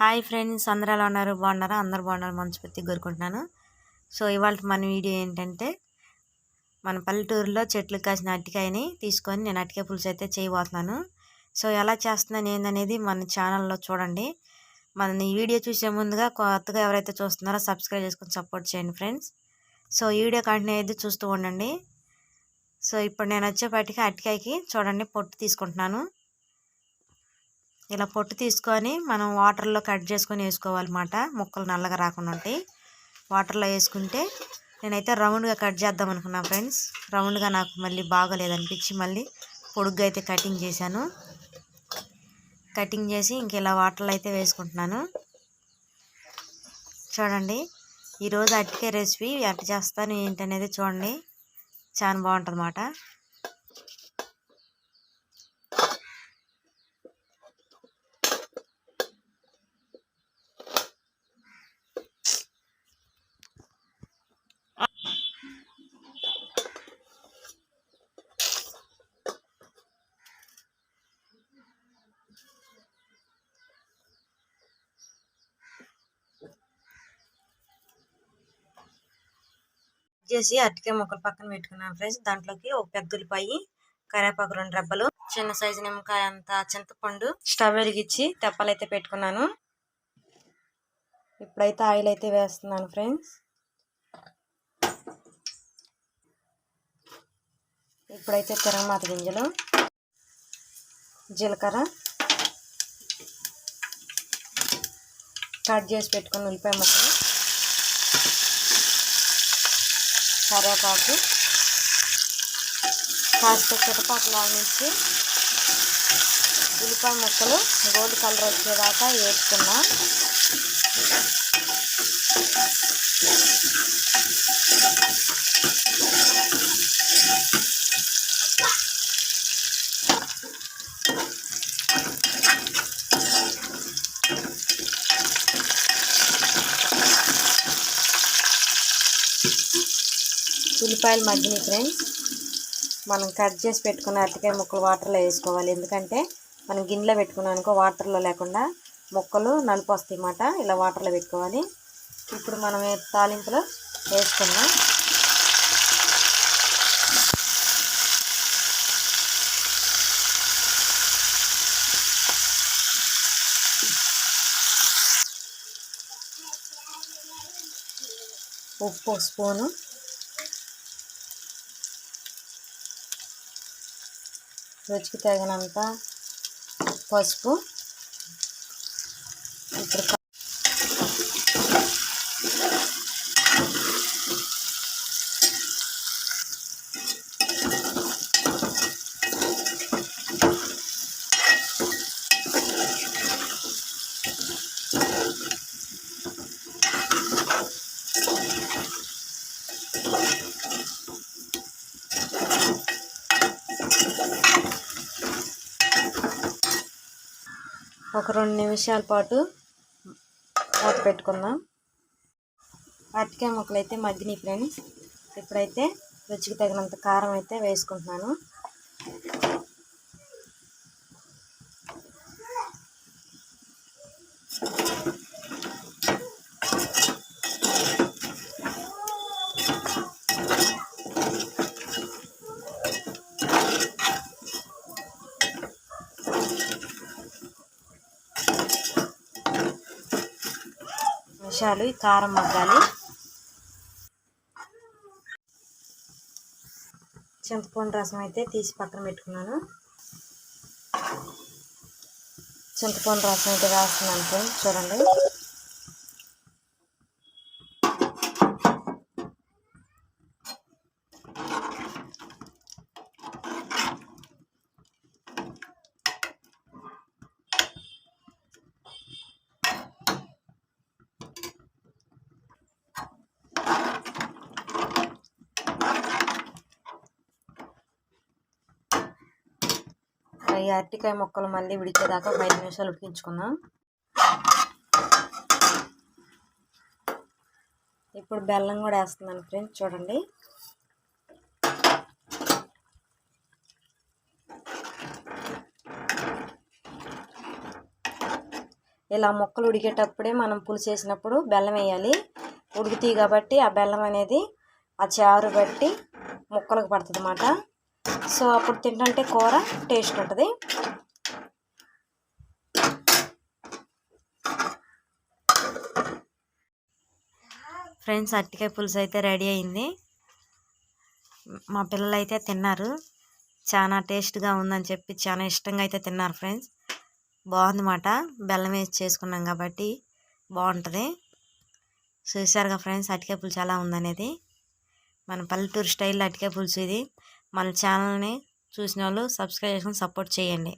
Hi friends, అందరూ ఎలా ఉన్నారు? బాగున్నారా? అందరూ బాగున్నారు మనస్ఫూర్తిగా కోరుకుంటున్నాను. సో ఇవాళ మన వీడియో ఏంటంటే, మన పల్లెటూరులో చెట్లు కాసిన అరటికాయని తీసుకొని నేను అరటికాయ పులుసు అయితే చేయబోతున్నాను. సో ఎలా చేస్తున్నాను ఏందనేది మన ఛానల్లో చూడండి. మన ఈ వీడియో చూసే ముందుగా కొత్తగా ఎవరైతే చూస్తున్నారో సబ్స్క్రైబ్ చేసుకొని సపోర్ట్ చేయండి ఫ్రెండ్స్. సో ఈ వీడియో కంటిన్యూ అయితే చూస్తూ ఉండండి. సో ఇప్పుడు నేను వచ్చేపాటికి అరటికాయకి చూడండి పొట్టు తీసుకుంటున్నాను. ఇలా పొట్టు తీసుకొని మనం వాటర్లో కట్ చేసుకొని వేసుకోవాలన్నమాట. ముక్కలు నల్లగా రాకుండా ఉంటాయి. వాటర్లో వేసుకుంటే నేనైతే రౌండ్గా కట్ చేద్దాం అనుకున్నాను ఫ్రెండ్స్. రౌండ్గా నాకు మళ్ళీ బాగోలేదనిపించి మళ్ళీ పొడుగ్గా అయితే కటింగ్ చేశాను. కటింగ్ చేసి ఇంక ఇలా వాటర్లో అయితే వేసుకుంటున్నాను. చూడండి, ఈరోజు అరటికాయ రెసిపీ ఎట్లా చేస్తాను ఏంటనేది చూడండి. చాలా బాగుంటుంది అన్నమాట. చేసి అరటికాయ ముక్కలు పక్కన పెట్టుకున్నాను ఫ్రెండ్స్. దాంట్లోకి ఒక పెద్ద ఉల్లిపాయ, కరివేపాకు 2 రెబ్బలు, చిన్న సైజు నిమ్మకాయ అంత చింతపండు, స్టవ్ వెలిగించి తెప్పలైతే పెట్టుకున్నాను. ఇప్పుడైతే ఆయిల్ అయితే వేస్తున్నాను ఫ్రెండ్స్. ఇప్పుడైతే తిరగమాత గింజలు, జీలకర్ర, కట్ చేసి పెట్టుకున్న ఉల్లిపాయ ముక్కలు, కరివేపాకు, కాస్త చిటపాకు లాగించి ఉల్లిపాయ ముక్కలు గోల్డ్ కలర్ వచ్చేదాకా వేసుకున్నా. ఉల్లిపాయలు మగ్గినాయి ఫ్రెండ్స్. మనం కట్ చేసి పెట్టుకున్న అరటికాయ ముక్కలు వాటర్లో వేసుకోవాలి. ఎందుకంటే మనం గిన్నెలో పెట్టుకున్నాం అనుకో వాటర్లో లేకుండా ముక్కలు నలుపు వస్తాయి అన్నమాట. ఇలా వాటర్లో పెట్టుకోవాలి. ఇప్పుడు మనం తాలింపులో వేసుకున్నాం. ఉప్పు స్పూను, రుచికి తగినంత పసుపు. ఇప్పుడు ఒక 2 నిమిషాల పాటు మూత పెట్టుకుందాం. అరటికాయ ముక్కలు అయితే మగ్గినాయి ఫ్రెండ్స్. ఇప్పుడైతే రుచికి తగినంత కారం అయితే వేసుకుంటున్నాను. నిమిషాలు ఈ కారం మగ్గాలి. చింతపండు రసం అయితే తీసి పక్కన పెట్టుకున్నాను. చింతపండు రసం అయితే వేస్తున్నాను ఫ్రెండ్స్. చూడండి, ఈ అరటికాయ ముక్కలు మళ్ళీ ఉడికేదాకా 5 నిమిషాలు ఉడికించుకుందాం. ఇప్పుడు బెల్లం కూడా వేస్తున్నాను ఫ్రెండ్స్. చూడండి, ఇలా ముక్కలు ఉడికేటప్పుడే మనం పులుసు వేసినప్పుడు బెల్లం వేయాలి. ఉడుకుతాయి కాబట్టి ఆ బెల్లం అనేది ఆ చారు బట్టి ముక్కలకు పడుతుంది అన్నమాట. సో అప్పుడు తింటుంటే కూర టేస్ట్ ఉంటుంది. ఫ్రెండ్స్, అరటికాయ పులుసు అయితే రెడీ అయింది. మా పిల్లలు అయితే తిన్నారు. చాలా టేస్ట్గా ఉందని చెప్పి చాలా ఇష్టంగా అయితే తిన్నారు ఫ్రెండ్స్. బాగుందన్నమాట. బెల్లం వేసి చేసుకున్నాం కాబట్టి బాగుంటుంది. చూసారుగా ఫ్రెండ్స్, అరటికాయ పులుసు ఎలా ఉందనేది. మన పల్లెటూరు స్టైల్ అరటికాయ పులుసు ఇది. మన ఛానల్ని చూసిన వాళ్ళు సబ్స్క్రైబ్ చేసుకొని సపోర్ట్ చేయండి.